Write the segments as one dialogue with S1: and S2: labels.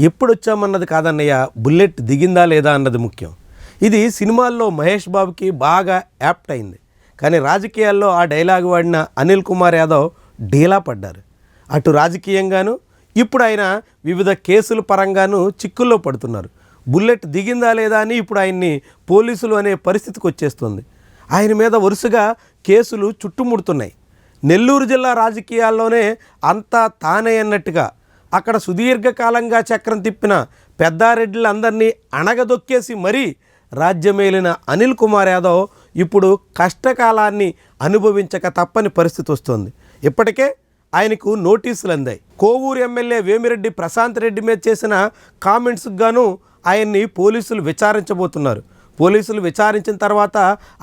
S1: ఎప్పుడొచ్చామన్నది కాదన్నయ్య, bullet దిగిందా లేదా అన్నది ముఖ్యం. ఇది సినిమాల్లో మహేష్ బాబుకి బాగా యాప్ట్ అయింది. కానీ రాజకీయాల్లో ఆ డైలాగ్ వాడిన అనిల్ కుమార్ యాదవ్ డీలా పడ్డారు. అటు రాజకీయంగాను, ఇప్పుడు ఆయన వివిధ కేసుల పరంగాను చిక్కుల్లో పడుతున్నారు. బుల్లెట్ దిగిందా లేదా అని ఇప్పుడు ఆయన్ని పోలీసులు అనే పరిస్థితికి వచ్చేస్తుంది. ఆయన మీద వరుసగా కేసులు చుట్టుముడుతున్నాయి. నెల్లూరు జిల్లా రాజకీయాల్లోనే అంతా తానే అన్నట్టుగా అక్కడ సుదీర్ఘకాలంగా చక్రం తిప్పిన పెద్దారెడ్డిలందరినీ అణగదొక్కేసి మరీ రాజ్యమేలిన అనిల్ కుమార్ యాదవ్ ఇప్పుడు కష్టకాలాన్ని అనుభవించక తప్పని పరిస్థితి వస్తుంది. ఇప్పటికే ఆయనకు నోటీసులు అందాయి. కోవూరు ఎమ్మెల్యే వేమిరెడ్డి ప్రశాంత్ రెడ్డి మీద చేసిన కామెంట్స్కి గాను ఆయన్ని పోలీసులు విచారించబోతున్నారు. పోలీసులు విచారించిన తర్వాత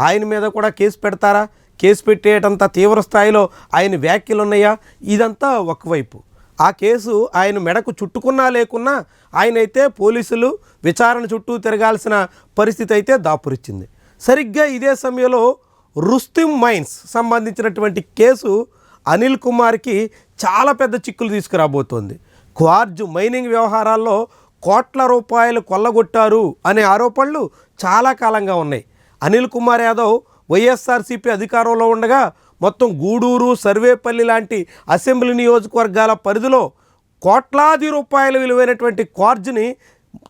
S1: ఆయన మీద కూడా కేసు పెడతారా, కేసు పెట్టేటంత తీవ్ర స్థాయిలో ఆయన వ్యాఖ్యలు ఉన్నాయా, ఇదంతా ఒకవైపు. ఆ కేసు ఆయన మెడకు చుట్టుకున్నా లేకున్నా ఆయనైతే పోలీసులు విచారణ చుట్టూ తిరగాల్సిన పరిస్థితి అయితే దాపురిచ్చింది. సరిగ్గా ఇదే సమయంలో రుస్తుం మైన్స్ సంబంధించినటువంటి కేసు అనిల్ కుమార్కి చాలా పెద్ద చిక్కులు తీసుకురాబోతోంది. క్వార్జ్ మైనింగ్ వ్యవహారాల్లో కోట్ల రూపాయలు కొల్లగొట్టారు అనే ఆరోపణలు చాలా కాలంగా ఉన్నాయి. అనిల్ కుమార్ యాదవ్ వైఎస్ఆర్సీపీ అధికారంలో ఉండగా మొత్తం గూడూరు, సర్వేపల్లి లాంటి అసెంబ్లీ నియోజకవర్గాల పరిధిలో కోట్లాది రూపాయల విలువైనటువంటి క్వార్జ్ని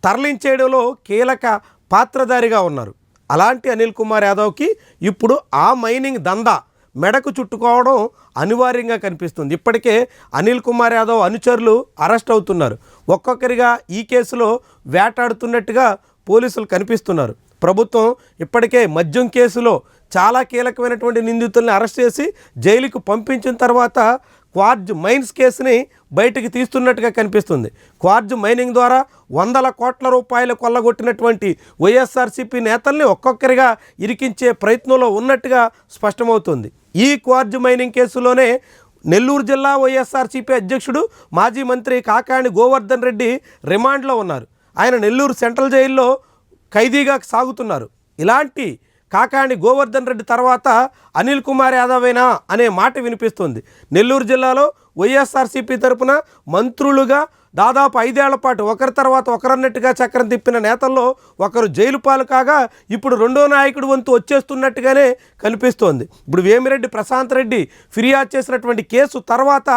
S1: తరలించేయడంలో కీలక పాత్రధారిగా ఉన్నారు. అలాంటి అనిల్ కుమార్ యాదవ్కి ఇప్పుడు ఆ మైనింగ్ దందా మెడకు చుట్టుకోవడం అనివార్యంగా కనిపిస్తుంది. ఇప్పటికే అనిల్ కుమార్ యాదవ్ అనుచరులు అరెస్ట్ అవుతున్నారు. ఒక్కొక్కరిగా ఈ కేసులో వేటాడుతున్నట్టుగా పోలీసులు కనిపిస్తున్నారు. ప్రభుత్వం ఇప్పటికే మద్యం కేసులో చాలా కీలకమైనటువంటి నిందితుల్ని అరెస్ట్ చేసి జైలుకు పంపించిన తర్వాత క్వార్జ్ మైన్స్ కేసుని బయటికి తీస్తున్నట్టుగా కనిపిస్తుంది. క్వార్జ్ మైనింగ్ ద్వారా వందల కోట్ల రూపాయలు కొల్లగొట్టినటువంటి వైఎస్ఆర్సీపీ నేతల్ని ఒక్కొక్కరిగా ఇరికించే ప్రయత్నంలో ఉన్నట్టుగా స్పష్టమవుతుంది. ఈ క్వార్జ్ మైనింగ్ కేసులోనే నెల్లూరు జిల్లా వైఎస్ఆర్సీపీ అధ్యక్షుడు మాజీ మంత్రి కాకాణి గోవర్ధన్ రెడ్డి రిమాండ్లో ఉన్నారు. ఆయన నెల్లూరు సెంట్రల్ జైల్లో ఖైదీగా సాగుతున్నారు. ఇలాంటి కాకాణి గోవర్ధన్ రెడ్డి తర్వాత అనిల్ కుమార్ యాదవేనా అనే మాట వినిపిస్తుంది. నెల్లూరు జిల్లాలో వైఎస్ఆర్సీపీ తరపున మంత్రులుగా దాదాపు 5 ఏళ్ల పాటు ఒకరి తర్వాత ఒకరన్నట్టుగా చక్రం తిప్పిన నేతల్లో ఒకరు జైలు పాలు కాగా ఇప్పుడు రెండో నాయకుడు వంతు వచ్చేస్తున్నట్టుగానే కనిపిస్తోంది. ఇప్పుడు వేమిరెడ్డి ప్రశాంత్ రెడ్డి ఫిర్యాదు చేసినటువంటి కేసు తర్వాత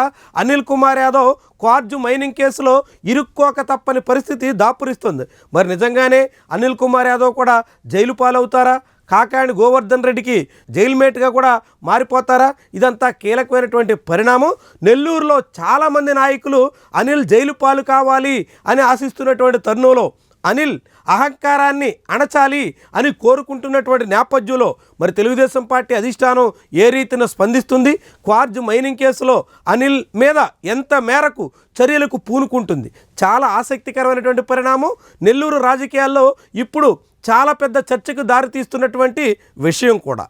S1: అనిల్ కుమార్ యాదవ్ క్వార్జ్ మైనింగ్ కేసులో ఇరుక్కోక తప్పని పరిస్థితి దాపురిస్తుంది. మరి నిజంగానే అనిల్ కుమార్ యాదవ్ కూడా జైలు పాలవుతారా, కాకాణి గోవర్ధన్ రెడ్డికి జైల్మేట్గా కూడా మారిపోతారా? ఇదంతా కీలకమైనటువంటి పరిణామం. నెల్లూరులో చాలామంది నాయకులు అనిల్ జైలు పాలు కావాలి అని ఆశిస్తున్నటువంటి తరుణంలో అనిల్ అహంకారాన్ని అణచాలి అని కోరుకుంటున్నటువంటి నేపథ్యంలో మరి తెలుగుదేశం పార్టీ అధిష్టానం ఏ రీతిన స్పందిస్తుంది, క్వార్జ్ మైనింగ్ కేసులో అనిల్ మీద ఎంత మేరకు చర్యలకు పూనుకుంటుంది, చాలా ఆసక్తికరమైనటువంటి పరిణామం. నెల్లూరు రాజకీయాల్లో ఇప్పుడు చాలా పెద్ద చర్చకు దారితీస్తున్నటువంటి విషయం కూడా.